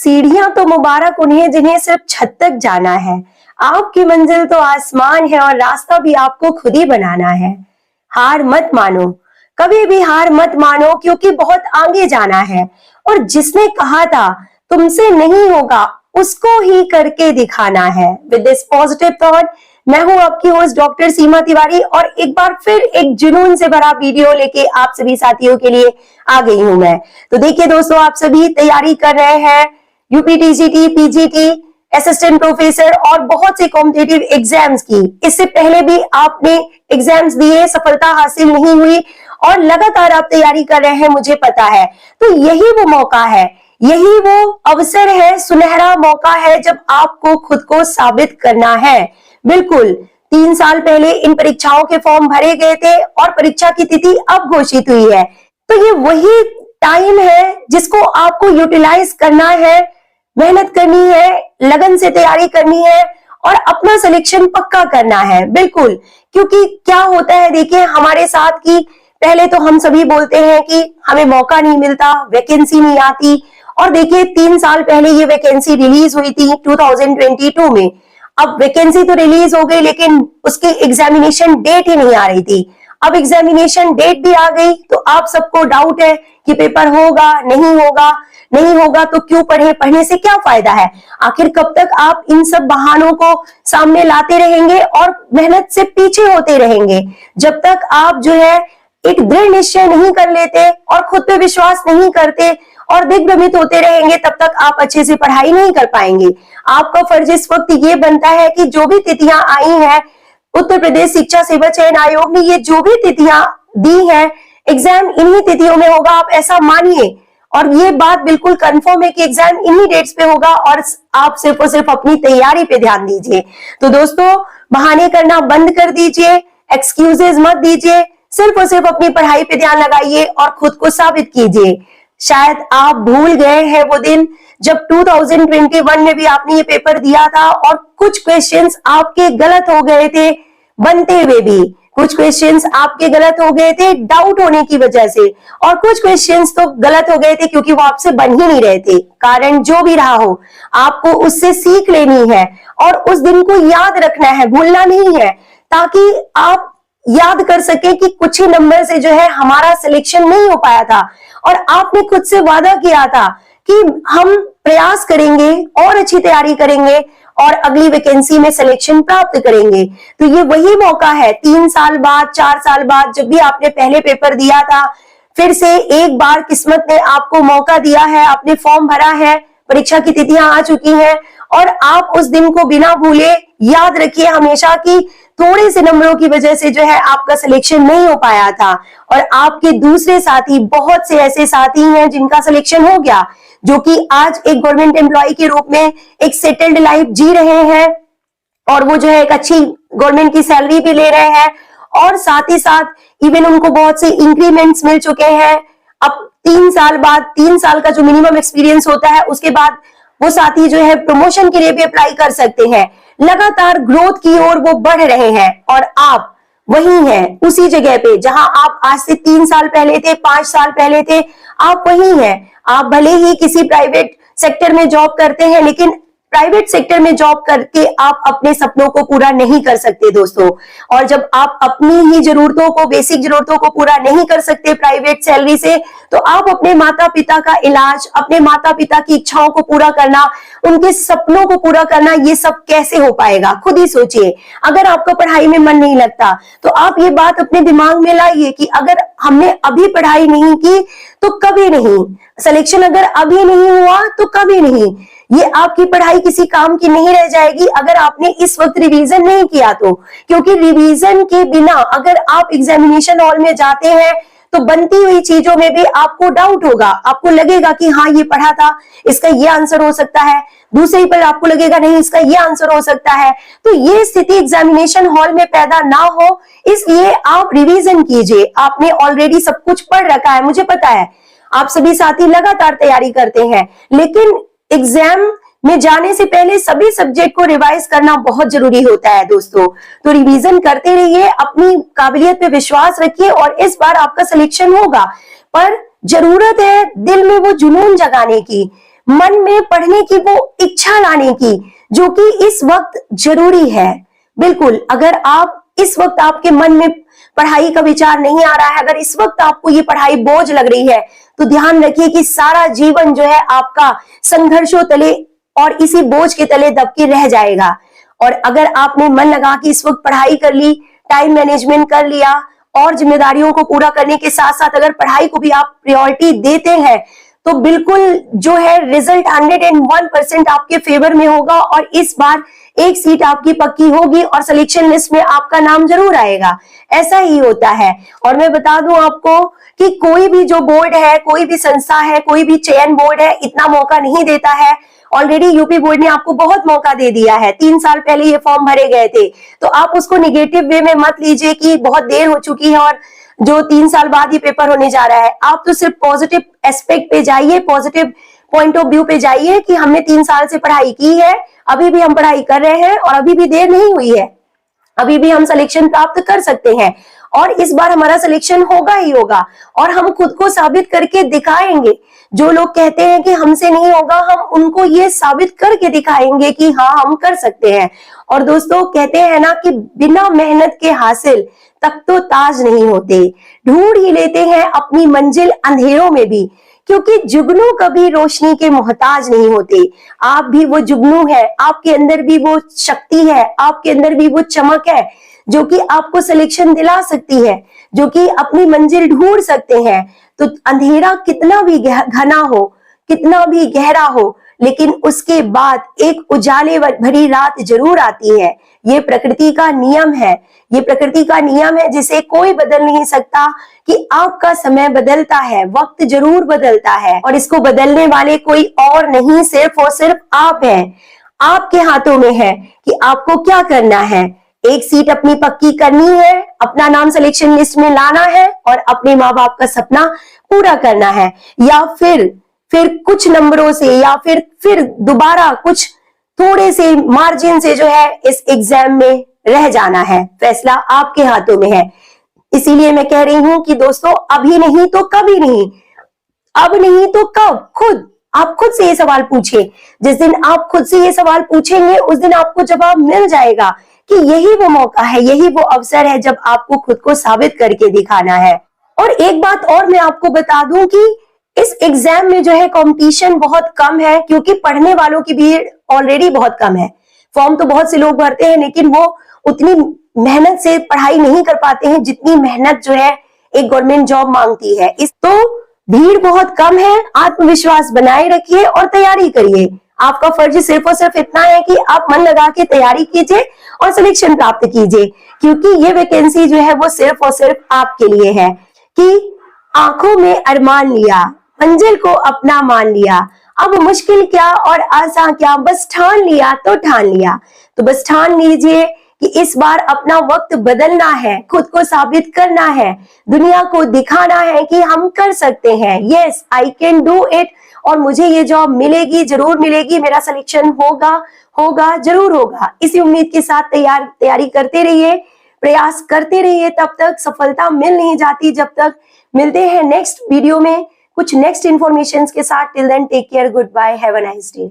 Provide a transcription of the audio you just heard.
सीढ़ियां तो मुबारक उन्हें जिन्हें सिर्फ छत तक जाना है। आपकी मंजिल तो आसमान है और रास्ता भी आपको खुद ही बनाना है। हार मत मानो, कभी भी हार मत मानो, क्योंकि बहुत आगे जाना है। और जिसने कहा था तुमसे नहीं होगा, उसको ही करके दिखाना है। विद दिस पॉजिटिव थॉट, मैं हूं आपकी होस्ट डॉक्टर सीमा तिवारी, और एक बार फिर एक जुनून से भरा वीडियो लेके आप सभी साथियों के लिए आ गई हूं मैं। तो देखिए दोस्तों, आप सभी तैयारी कर रहे हैं यूपीटीजीटी, पीजीटी, असिस्टेंट प्रोफेसर और बहुत से कॉम्पिटिटिव एग्जाम्स की। इससे पहले भी आपने एग्जाम्स दिए, सफलता हासिल नहीं हुई और लगातार आप तैयारी कर रहे हैं, मुझे पता है। तो यही वो मौका है, यही वो अवसर है, सुनहरा मौका है जब आपको खुद को साबित करना है। बिल्कुल 3 साल पहले इन परीक्षाओं के फॉर्म भरे गए थे और परीक्षा की तिथि अब घोषित हुई है। तो ये वही टाइम है जिसको आपको यूटिलाइज करना है, मेहनत करनी है, लगन से तैयारी करनी है और अपना सिलेक्शन पक्का करना है। बिल्कुल, क्योंकि क्या होता है, देखिए हमारे साथ की पहले तो हम सभी बोलते हैं कि हमें मौका नहीं मिलता, वैकेंसी नहीं आती। और देखिए 3 साल पहले ये वैकेंसी रिलीज हुई थी 2022 में। अब वैकेंसी तो रिलीज हो गई, लेकिन उसकी एग्जामिनेशन डेट ही नहीं आ रही थी। अब एग्जामिनेशन डेट भी आ गई, तो आप सबको डाउट है कि पेपर होगा नहीं होगा। नहीं होगा तो क्यों पढ़े, पढ़ने से क्या फायदा है। आखिर कब तक आप इन सब बहानों को सामने लाते रहेंगे और मेहनत से पीछे होते रहेंगे। जब तक आप जो है एक दृढ़ निश्चय नहीं कर लेते और खुद पे विश्वास नहीं करते और दिग्भ्रमित होते रहेंगे, तब तक आप अच्छे से पढ़ाई नहीं कर पाएंगे। आपका फर्ज इस वक्त ये बनता है कि जो भी तिथियां आई हैं, उत्तर प्रदेश शिक्षा सेवा चयन आयोग ने ये जो भी तिथियां दी हैं, एग्जाम इन्हीं तिथियों में होगा, आप ऐसा मानिए। और ये बात बिल्कुल कंफर्म है कि एग्जाम इन्हीं डेट्स पे होगा और आप सिर्फ और सिर्फ अपनी तैयारी पे ध्यान दीजिए। तो दोस्तों, बहाने करना बंद कर दीजिए, एक्सक्यूजेस मत दीजिए, सिर्फ और सिर्फ अपनी पढ़ाई पे ध्यान लगाइए और खुद को साबित कीजिए। शायद आप भूल गए हैं वो दिन जब 2021 में भी आपने ये पेपर दिया था और कुछ क्वेश्चंस आपके गलत हो गए थे, बनते हुए भी कुछ क्वेश्चंस आपके गलत हो गए थे डाउट होने की वजह से, और कुछ क्वेश्चंस तो गलत हो गए थे क्योंकि वो आपसे बन ही नहीं रहे थे। कारण जो भी रहा हो, आपको उससे सीख लेनी है और उस दिन को याद रखना है, भूलना नहीं है, ताकि आप याद कर सके कि कुछ ही नंबर से जो है हमारा सिलेक्शन नहीं हो पाया था। और आपने खुद से वादा किया था कि हम प्रयास करेंगे और अच्छी तैयारी करेंगे और अगली वैकेंसी में सिलेक्शन प्राप्त करेंगे। तो ये वही मौका है, 3 साल बाद, 4 साल बाद, जब भी आपने पहले पेपर दिया था, फिर से एक बार किस्मत ने आपको मौका दिया है, आपने फॉर्म भरा है, परीक्षा की तिथियां आ चुकी हैं और आप उस दिन को बिना भूले याद रखिए हमेशा कि थोड़े से नंबरों की वजह से जो है आपका सिलेक्शन नहीं हो पाया था। और आपके दूसरे साथी, बहुत से ऐसे साथी हैं जिनका सिलेक्शन हो गया, जो कि आज एक गवर्नमेंट एम्प्लॉय के रूप में एक सेटल्ड लाइफ जी रहे हैं और वो जो है एक अच्छी गवर्नमेंट की सैलरी भी ले रहे हैं और साथ ही साथ इवन उनको बहुत से इंक्रीमेंट्स मिल चुके हैं। अब 3 साल बाद, 3 साल का जो मिनिमम एक्सपीरियंस होता है, उसके बाद वो साथी जो है प्रमोशन के लिए भी अप्लाई कर सकते हैं। लगातार ग्रोथ की ओर वो बढ़ रहे हैं और आप वही हैं, उसी जगह पे जहां आप आज से 3 साल पहले थे, 5 साल पहले थे, आप वही हैं। आप भले ही किसी प्राइवेट सेक्टर में जॉब करते हैं, लेकिन प्राइवेट सेक्टर में जॉब करके आप अपने सपनों को पूरा नहीं कर सकते दोस्तों। और जब आप अपनी ही जरूरतों को, बेसिक जरूरतों को पूरा नहीं कर सकते प्राइवेट सैलरी से, तो आप अपने माता पिता का इलाज, अपने माता पिता की इच्छाओं को पूरा करना, उनके सपनों को पूरा करना, ये सब कैसे हो पाएगा? खुद ही सोचिए। अगर आपका पढ़ाई में मन नहीं लगता तो आप ये बात अपने दिमाग में लाइए कि अगर हमने अभी पढ़ाई नहीं की तो कभी नहीं, सिलेक्शन अगर अभी नहीं हुआ तो कभी नहीं। ये आपकी पढ़ाई किसी काम की नहीं रह जाएगी अगर आपने इस वक्त रिवीजन नहीं किया तो। क्योंकि रिवीजन के बिना अगर आप एग्जामिनेशन हॉल में जाते हैं तो बनती हुई चीजों में भी आपको डाउट होगा, आपको लगेगा कि हाँ ये पढ़ा था, इसका ये आंसर हो सकता है, दूसरे पर आपको लगेगा नहीं इसका ये आंसर हो सकता है। तो ये स्थिति एग्जामिनेशन हॉल में पैदा ना हो, इसलिए आप रिवीजन कीजिए। आपने ऑलरेडी सब कुछ पढ़ रखा है, मुझे पता है आप सभी साथी लगातार तैयारी करते हैं, लेकिन एग्जाम में जाने से पहले सभी सब्जेक्ट को रिवाइज करना बहुत जरूरी होता है दोस्तों। तो रिवीजन करते रहिए, अपनी काबिलियत पे विश्वास रखिए और इस बार आपका सिलेक्शन होगा। पर जरूरत है दिल में वो जुनून जगाने की, मन में पढ़ने की वो इच्छा लाने की, जो कि इस वक्त जरूरी है। बिल्कुल, अगर आप इस वक्त आपके मन में पढ़ाई का विचार नहीं आ रहा है, अगर इस वक्त आपको ये पढ़ाई बोझ लग रही है, तो ध्यान रखिए कि सारा जीवन जो है आपका संघर्षों तले और इसी बोझ के तले दब के रह जाएगा। और अगर आपने मन लगा कि इस वक्त पढ़ाई कर ली, टाइम मैनेजमेंट कर लिया और जिम्मेदारियों को पूरा करने के साथ साथ अगर पढ़ाई को भी आप प्रायोरिटी देते हैं, तो बिल्कुल जो है रिजल्ट 101% आपके फेवर में होगा और इस बार एक सीट आपकी पक्की होगी और सिलेक्शन लिस्ट में आपका नाम जरूर आएगा। ऐसा ही होता है। और मैं बता दूं आपको कि कोई भी जो बोर्ड है, कोई भी संस्था है, कोई भी चयन बोर्ड है, इतना मौका नहीं देता है। ऑलरेडी यूपी बोर्ड ने आपको बहुत मौका दे दिया है। 3 साल पहले ये फॉर्म भरे गए थे, तो आप उसको निगेटिव वे में मत लीजिए कि बहुत देर हो चुकी है और जो 3 साल बाद ये पेपर होने जा रहा है। आप तो सिर्फ पॉजिटिव एस्पेक्ट पे जाइए, पॉजिटिव पॉइंट ऑफ व्यू पे जाइए कि हमने 3 साल से पढ़ाई की है, अभी भी हम पढ़ाई कर रहे हैं और अभी भी देर नहीं हुई है, अभी भी हम सिलेक्शन प्राप्त कर सकते हैं और इस बार हमारा सिलेक्शन होगा ही होगा और हम खुद को साबित करके दिखाएंगे। जो लोग कहते हैं कि हमसे नहीं होगा, हम उनको ये साबित करके दिखाएंगे कि हाँ, हम कर सकते हैं। और दोस्तों, कहते हैं ना कि बिना मेहनत के हासिल तक तो ताज नहीं होते, ढूंढ ही लेते हैं अपनी मंजिल अंधेरों में भी, क्योंकि जुगनू कभी रोशनी के मोहताज नहीं होते। आप भी वो जुगनू है, आपके अंदर भी वो शक्ति है, आपके अंदर भी वो चमक है जो कि आपको सिलेक्शन दिला सकती है, जो कि अपनी मंजिल ढूंढ सकते हैं। तो अंधेरा कितना भी घना हो, कितना भी गहरा हो, लेकिन उसके बाद एक उजाले भरी रात जरूर आती है। ये प्रकृति का नियम है, ये प्रकृति का नियम है जिसे कोई बदल नहीं सकता कि आपका समय बदलता है, वक्त जरूर बदलता है और इसको बदलने वाले कोई और नहीं, सिर्फ और सिर्फ आप हैं। आपके हाथों में है कि आपको क्या करना है। एक सीट अपनी पक्की करनी है, अपना नाम सिलेक्शन लिस्ट में लाना है और अपने माँ बाप का सपना पूरा करना है, या फिर कुछ नंबरों से या फिर दोबारा कुछ थोड़े से मार्जिन से जो है इस एग्जाम में रह जाना है। फैसला आपके हाथों में है। इसीलिए मैं कह रही हूं कि दोस्तों, अभी नहीं तो कभी नहीं, अब नहीं तो कब, आप खुद से ये सवाल पूछिए। जिस दिन आप खुद से ये सवाल पूछेंगे, उस दिन आपको जवाब मिल जाएगा कि यही वो मौका है, यही वो अवसर है जब आपको खुद को साबित करके दिखाना है। और एक बात और मैं आपको बता दूं कि इस एग्जाम में जो है कंपटीशन बहुत कम है, क्योंकि पढ़ने वालों की भीड़ ऑलरेडी बहुत कम है। फॉर्म तो बहुत से लोग भरते हैं, लेकिन वो उतनी मेहनत से पढ़ाई नहीं कर पाते हैं जितनी मेहनत जो है एक गवर्नमेंट जॉब मांगती है। इस तो भीड़ बहुत कम है। आत्मविश्वास बनाए रखिए और तैयारी करिए। आपका फर्ज सिर्फ और सिर्फ इतना है कि आप मन लगा के तैयारी कीजिए और सिलेक्शन प्राप्त कीजिए, क्योंकि ये वैकेंसी जो है वो सिर्फ और सिर्फ आपके लिए है। कि आंखों में अरमान लिया, मंजिल को अपना मान लिया, अब मुश्किल क्या और आसान क्या, बस ठान लिया तो ठान लिया। तो बस ठान लीजिए कि इस बार अपना वक्त बदलना है, खुद को साबित करना है, दुनिया को दिखाना है कि हम कर सकते हैं। Yes, I can do it और मुझे ये जॉब मिलेगी, जरूर मिलेगी, मेरा सिलेक्शन होगा जरूर होगा। इसी उम्मीद के साथ तैयारी करते रहिए, प्रयास करते रहिए। तब तक सफलता मिल नहीं जाती जब तक। मिलते हैं नेक्स्ट वीडियो में कुछ नेक्स्ट इंफॉर्मेशन के साथ। Till then take care, goodbye, have a nice day.